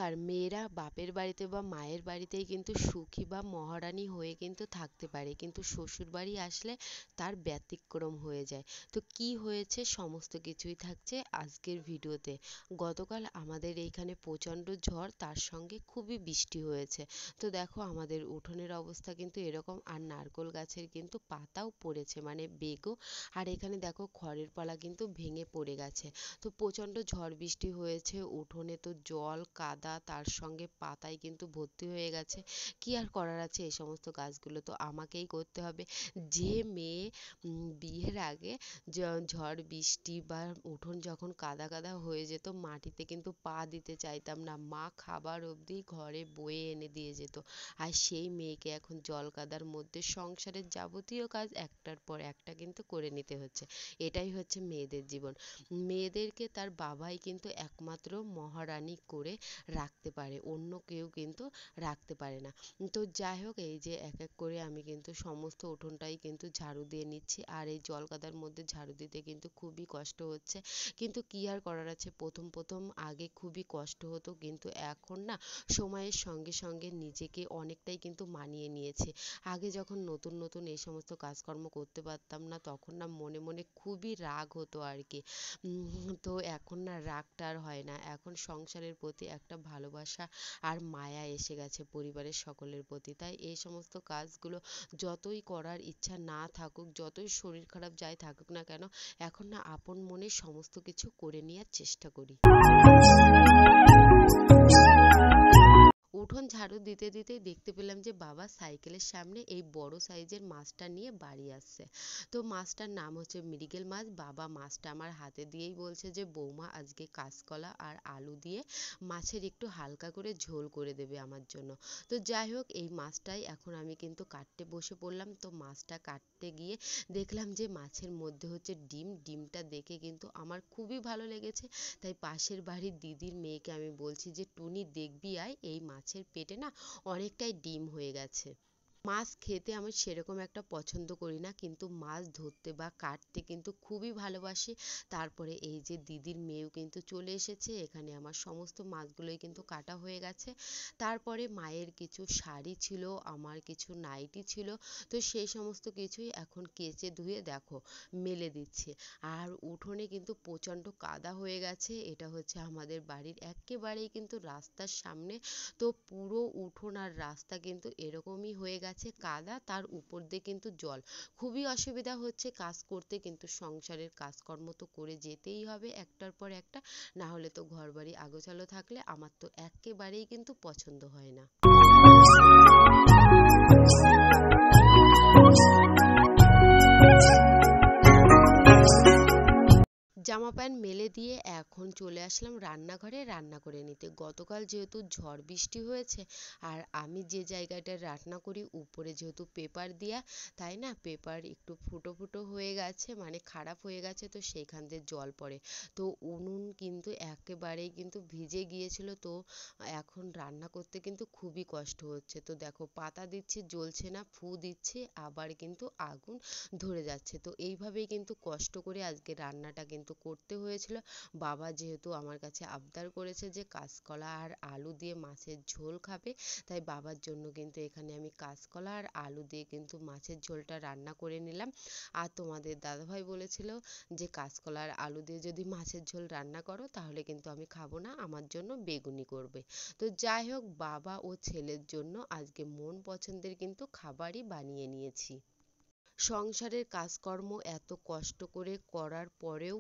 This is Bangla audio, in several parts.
নমস্কার। মেয়েরা বাপের বাড়িতে বা মায়ের বাড়িতেই কিন্তু সুখী বা মহারানী হয়ে কিন্তু থাকতে পারে, কিন্তু শ্বশুর বাড়ি আসলে তার ব্যতিক্রম হয়ে যায়। তো কি হয়েছে সমস্ত কিছুই থাকছে আজকের ভিডিওতে। গতকাল আমাদের এইখানে প্রচণ্ড ঝড়, তার সঙ্গে খুবই বৃষ্টি হয়েছে। তো দেখো আমাদের উঠোনের অবস্থা কিন্তু এরকম, আর নারকেল গাছের কিন্তু পাতাও পড়েছে, মানে বেগও। আর এখানে দেখো খড়ের পালা কিন্তু ভেঙে পড়ে গেছে। তো প্রচণ্ড ঝড় বৃষ্টি হয়েছে, উঠোনে তো জল কাদা, তার সঙ্গে পাতায় কিন্তু ভর্তি হয়ে গেছে। কি আর করার আছে, এই সমস্ত কাজগুলো তো আমাকেই করতে হবে। যে মেয়ে বিয়ের আগে ঝড় বৃষ্টি বা উঠোন যখন কাদা কাদা হয়ে যেত, মাটিতে কিন্তু পা দিতে চাইতাম না, মা খাবার অবধি ঘরে বয়ে এনে দিয়ে যেত। আর সেই মেয়েকে এখন জল কাদার মধ্যে সংসারের যাবতীয় কাজ একটার পর একটা কিন্তু করে নিতে হচ্ছে। এটাই হচ্ছে মেয়েদের জীবন। মেয়েদেরকে তার বাবাই কিন্তু একমাত্র মহারানী করে রাখতে পারে, অন্য কেউ কিন্তু রাখতে পারে না। তো যাই হোক, এই যে এক এক করে আমি কিন্তু সমস্ত উঠোনটাই কিন্তু ঝাড়ু দিয়ে নিচ্ছি, আর এই জল কাদার মধ্যে ঝাড়ু দিতে কিন্তু খুবই কষ্ট হচ্ছে। কিন্তু কি আর করার আছে, প্রথম প্রথম আগে খুবই কষ্ট হতো, কিন্তু এখন না সময়ের সঙ্গে সঙ্গে নিজেকে অনেকটাই কিন্তু মানিয়ে নিয়েছে। আগে যখন নতুন নতুন এই সমস্ত কাজকর্ম করতে পারতাম না, তখন না মনে মনে খুবই রাগ হতো আর কি। তো এখন না রাগটা আর হয় না, এখন সংসারের প্রতি একটা ভালোবাসা আর মায়া এসে গেছে পরিবারের সকলের প্রতি। তাই এই সমস্ত কাজগুলো যতই করার ইচ্ছা না থাকুক, যতই শরীর খারাপ যাই থাকুক না কেন, এখন না আপন মনে সমস্ত কিছু করে নেওয়ার চেষ্টা করি। উঠোন ঝাড়ু দিতে দিতেই দেখতে পেলাম যে বাবা সাইকেলের সামনে এই বড় সাইজের মাছটা নিয়ে বাড়ি আসছে। তো মাছটার নাম হচ্ছে মৃগেল মাছ। বাবা মাছটা আমার হাতে দিয়েই বলছে যে বৌমা আজকে কাঁচকলা আর আলু দিয়ে মাছের একটু হালকা করে ঝোল করে দেবে আমার জন্য। তো যাই হোক, এই মাছটাই এখন আমি কিন্তু কাটতে বসে পড়লাম। তো মাছটা কাটতে গিয়ে দেখলাম যে মাছের মধ্যে হচ্ছে ডিম। ডিমটা দেখে কিন্তু আমার খুবই ভালো লেগেছে। তাই পাশের বাড়ির দিদির মেয়েকে আমি বলছি যে টুনি দেখবি আয়, এই মাছের পেটে না অনেকটাই ডিম হয়ে গেছে। মাছ খেতে আমি সেরকম একটা পছন্দ করি না, কিন্তু মাছ ধরতে বা কাটতে কিন্তু খুবই ভালোবাসি। তারপরে এই যে দিদির মেয়েও কিন্তু চলে এসেছে, এখানে আমার সমস্ত মাছগুলোই কিন্তু কাটা হয়ে গেছে। তারপরে মায়ের কিছু শাড়ি ছিল, আমার কিছু নাইটি ছিল, তো সেই সমস্ত কিছুই এখন কেচে ধুয়ে দেখো মেলে দিচ্ছে। আর উঠোনে কিন্তু প্রচণ্ড কাদা হয়ে গেছে, এটা হচ্ছে আমাদের বাড়ির একেবারেই কিন্তু রাস্তার সামনে। তো পুরো উঠোন আর রাস্তা কিন্তু এরকমই হয়ে গেছে কাদা, তার উপর দিয়ে কিন্তু জল। খুবই অসুবিধা হচ্ছে কাজ করতে, কিন্তু সংসারের কাজকর্ম তো করে যেতেই হবে একটার পর একটা, না হলে তো ঘরবাড়ি আগোছালো থাকলে আমার তো একেবারেই কিন্তু পছন্দ হয় না। জামা প্যান্ট মেলে দিয়ে এখন চলে আসলাম রান্নাঘরে রান্না করে নিতে। গতকাল যেহেতু ঝড় বৃষ্টি হয়েছে, আর আমি যে জায়গাটায় রান্না করি উপরে যেহেতু পেপার দেয়া, তাই না পেপার একটু ফুটো ফুটো হয়ে গেছে, মানে খারাপ হয়ে গেছে, তো সেইখান দিয়ে জল পড়ে। তো উনুন কিন্তু একেবারেই কিন্তু ভিজে গিয়েছিল। তো এখন রান্না করতে কিন্তু খুবই কষ্ট হচ্ছে। তো দেখো পাতা দিচ্ছি জ্বলছে না, ফু দিচ্ছি আবার কিন্তু আগুন ধরে যাচ্ছে। তো এইভাবেই কিন্তু কষ্ট করে আজকে রান্নাটা কিন্তু করতে হয়েছিল। বাবা যেহেতু আমার কাছে আবদার করেছে যে কাঁচকলা আর আলু দিয়ে মাছের ঝোল খাবে, তাই বাবার জন্য কিন্তু এখানে আমি কাঁচকলা আর আলু দিয়ে কিন্তু মাছের ঝোলটা রান্না করে নিলাম। আর তোমাদের দাদাভাই বলেছিল যে কাঁচকলা আর আলু দিয়ে যদি মাছের ঝোল রান্না করো তাহলে কিন্তু আমি খাবো না, আমার জন্য বেগুনি করবে। তো যাই হোক, বাবা ও ছেলের জন্য আজকে মন পছন্দের কিন্তু খাবারই বানিয়ে নিয়েছি। সংসারের কাজকর্ম এত কষ্ট করে করার পরেও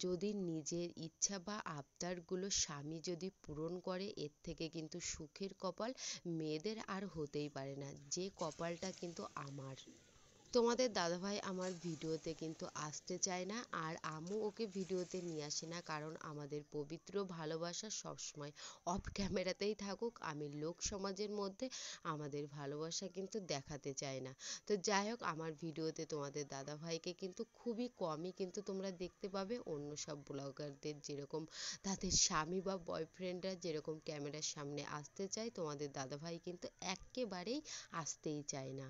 যদি নিজের ইচ্ছা বা আবদারগুলো স্বামী যদি পূরণ করে, এর থেকে কিন্তু সুখের কপাল মেয়েদের আর হতেই পারে না, যে কপালটা কিন্তু আমার। তোমাদের দাদাভাই আমার ভিডিওতে কিন্তু আসতে চায় না, আর আমিও ওকে ভিডিওতে নিয়ে আসি না, কারণ আমাদের পবিত্র ভালোবাসা সবসময় অফ ক্যামেরাতেই থাকুক, আমি লোক সমাজের মধ্যে আমাদের ভালোবাসা কিন্তু দেখাতে চাই না। তো যাই হোক, আমার ভিডিওতে তোমাদের দাদাভাইকে কিন্তু খুবই কমই কিন্তু তোমরা দেখতে পাবে। অন্য সব ব্লগারদের যেরকম তাদের স্বামী বা বয়ফ্রেন্ডরা যেরকম ক্যামেরার সামনে আসতে চায়, তোমাদের দাদাভাই কিন্তু একেবারেই আসতেই চায় না।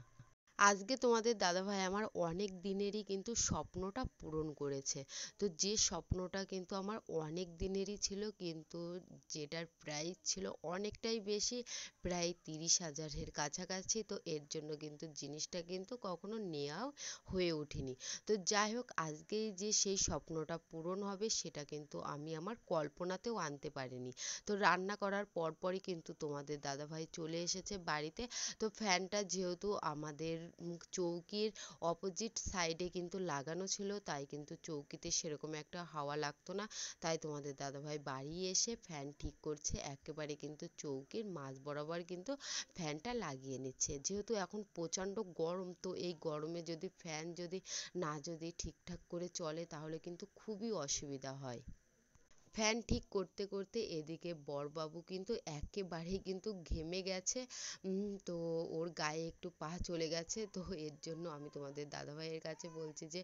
আজকে তোমাদের দাদাভাই আমার অনেক দিনেরই কিন্তু স্বপ্নটা পূরণ করেছে। তো যে স্বপ্নটা কিন্তু আমার অনেক দিনেরই ছিল, কিন্তু যেটার প্রাইস ছিল অনেকটাই বেশি, প্রায় 30,000-এর কাছাকাছি। তো এর জন্য কিন্তু জিনিসটা কিন্তু কখনো নেওয়াও হয়ে ওঠেনি। তো যাই হোক, আজকেই যে সেই স্বপ্নটা পূরণ হবে সেটা কিন্তু আমি আমার কল্পনাতেও আনতে পারিনি। তো রান্না করার পরপরই কিন্তু তোমাদের দাদাভাই চলে এসেছে বাড়িতে। তো ফ্যানটা যেহেতু আমাদের চৌকির অপোজিট সাইডে কিন্তু লাগানো ছিল, তাই কিন্তু চৌকিতে সেরকম একটা হাওয়া লাগতো না। তাই তোমাদের দাদাভাই বাড়ি এসে ফ্যান ঠিক করছে, একেবারে কিন্তু চৌকির মাঝ বরাবর কিন্তু ফ্যানটা লাগিয়ে নিচ্ছে। যেহেতু এখন প্রচণ্ড গরম, তো এই গরমে যদি ফ্যান যদি ঠিকঠাক করে চলে তাহলে কিন্তু খুবই অসুবিধা হয়। ফ্যান ঠিক করতে করতে এদিকে বড়বাবু কিন্তু একেবারেই কিন্তু ঘেমে গেছে। তো ওর গায়ে একটু পা চলে গেছে। তো এর জন্য আমি তোমাদের দাদাভাইয়ের কাছে বলছি যে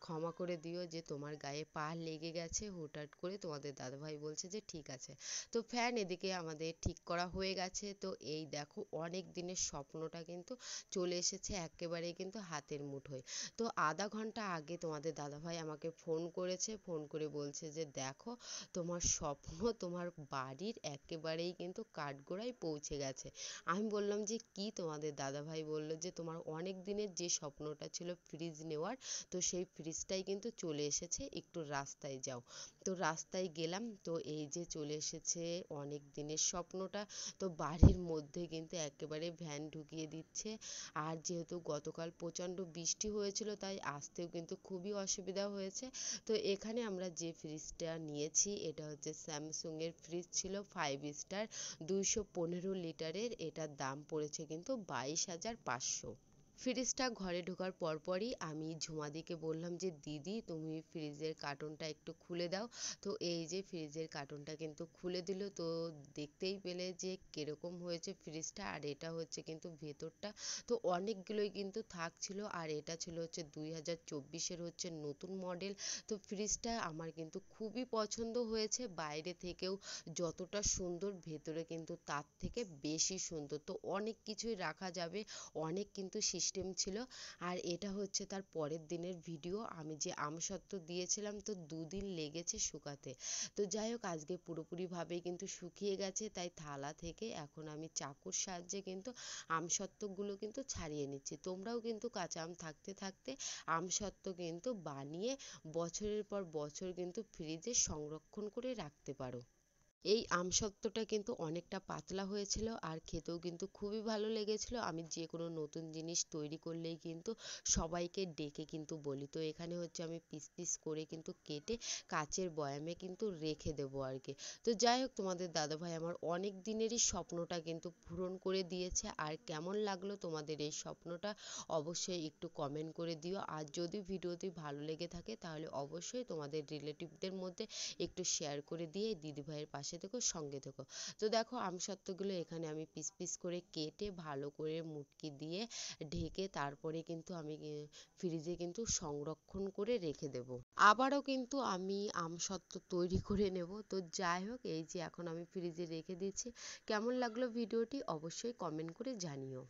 ক্ষমা করে দিও যে তোমার গায়ে পা লেগে গেছে হুটহাট করে। তোমাদের দাদাভাই বলছে যে ঠিক আছে। তো ফ্যান এদিকে আমাদের ঠিক করা হয়ে গেছে। তো এই দেখো, অনেক দিনের স্বপ্নটা কিন্তু চলে এসেছে একেবারেই কিন্তু হাতের মুঠোয়। তো আধা ঘন্টা আগে তোমাদের দাদাভাই আমাকে ফোন করেছে, ফোন করে বলছে যে দেখো, তোমার স্বপ্ন তোমার বাড়ির একেবারেই কিন্তু কাঠগোড়ায় পৌঁছে গেছে। আমি বললাম যে কি? তোমাদের দাদাভাই বলল যে তোমার অনেক দিনের যে স্বপ্নটা ছিল ফ্রিজ নেওয়ার, তো সেই ফ্রিজটাই কিন্তু চলে এসেছে, একটু রাস্তায় যাও। তো রাস্তায় গেলাম, তো এই যে চলে এসেছে অনেক দিনের স্বপ্নটা। তো বাড়ির মধ্যে কিন্তু একেবারে ভ্যান ঢুকিয়ে দিচ্ছে। আর যেহেতু গতকাল প্রচণ্ড বৃষ্টি হয়েছিল, তাই আসতেও কিন্তু খুবই অসুবিধা হয়েছে। তো এখানে আমরা যে ফ্রিজটা নিয়েছি এটা হচ্ছে স্যামসুং এর ফ্রিজ ছিল, 5 স্টার, 215 লিটারের। এটার দাম পড়েছে কিন্তু 22,500। ফ্রিজটা ঘরে ঢোকার পরপরই আমি ঝুমাদিকে বললাম যে দিদি, তুমি ফ্রিজের কার্টনটা একটু খুলে দাও। তো এই যে ফ্রিজের কার্টনটা কিন্তু খুলে দিল। তো দেখতেই পেলে যে কিরকম হয়েছে ফ্রিজটা। আর এটা হচ্ছে কিন্তু ভেতরটা তো অনেকগুলোই কিন্তু থাকছিল। আর এটা ছিল হচ্ছে 2024-এর হচ্ছে নতুন মডেল। তো ফ্রিজটা আমার কিন্তু খুবই পছন্দ হয়েছে। বাইরে থেকেও যতটা সুন্দর, ভেতরে কিন্তু তার থেকে বেশি সুন্দর। তো অনেক কিছুই রাখা যাবে, অনেক কিন্তু সিস্টেম ছিল। আর এটা হচ্ছে তার পরের দিনের ভিডিও। আমি যে আমসত্ত্ব দিয়েছিলাম, তো 2 দিন লেগেছে শুকাতে। তো যাই হোক, আজকে পুরোপুরিভাবেই কিন্তু শুকিয়ে গেছে। তাই থালা থেকে এখন আমি চাকুর সাহায্যে কিন্তু আমসত্ত্বগুলো কিন্তু ছাড়িয়ে নিচ্ছি। তোমরাও কিন্তু কাঁচা আম থাকতে থাকতে আমসত্ত্ব কিন্তু বানিয়ে বছরের পর বছর কিন্তু ফ্রিজে সংরক্ষণ করে রাখতে পারো। এই আমসত্ত্বটা কিন্তু অনেকটা পাতলা হয়েছিল আর খেতেও কিন্তু খুবই ভালো লেগেছিল। আমি যে কোনো নতুন জিনিস তৈরি করলেই কিন্তু সবাইকে ডেকে কিন্তু বলি। তো এখানে হচ্ছে আমি পিস পিস করে কিন্তু কেটে কাচের বয়ামে কিন্তু রেখে দেবো আর কি। তো যাই হোক, তোমাদের দাদাভাই আমার অনেক দিনেরই স্বপ্নটা কিন্তু পূরণ করে দিয়েছে। আর কেমন লাগলো তোমাদের এই স্বপ্নটা অবশ্যই একটু কমেন্ট করে দিও। আর যদি ভিডিওটি ভালো লেগে থাকে তাহলে অবশ্যই তোমাদের রিলেটিভদের মধ্যে একটু শেয়ার করে দিয়ে দিদিভাইয়ের পাশে থেকো, সঙ্গে থেকো। তো দেখো, আমসত্ত্বগুলো এখানে আমি পিস পিস করে কেটে ভালো করে মুটকি দিয়ে ঢেকে তারপরে কিন্তু আমি ফ্রিজে কিন্তু সংরক্ষণ করে রেখে দেব। আবারও কিন্তু আমি আমসত্ত্ব তৈরি করে নেব। তো যাই হোক, এই যে এখন আমি ফ্রিজে রেখে দিচ্ছি। কেমন লাগলো ভিডিওটি অবশ্যই কমেন্ট করে জানিও।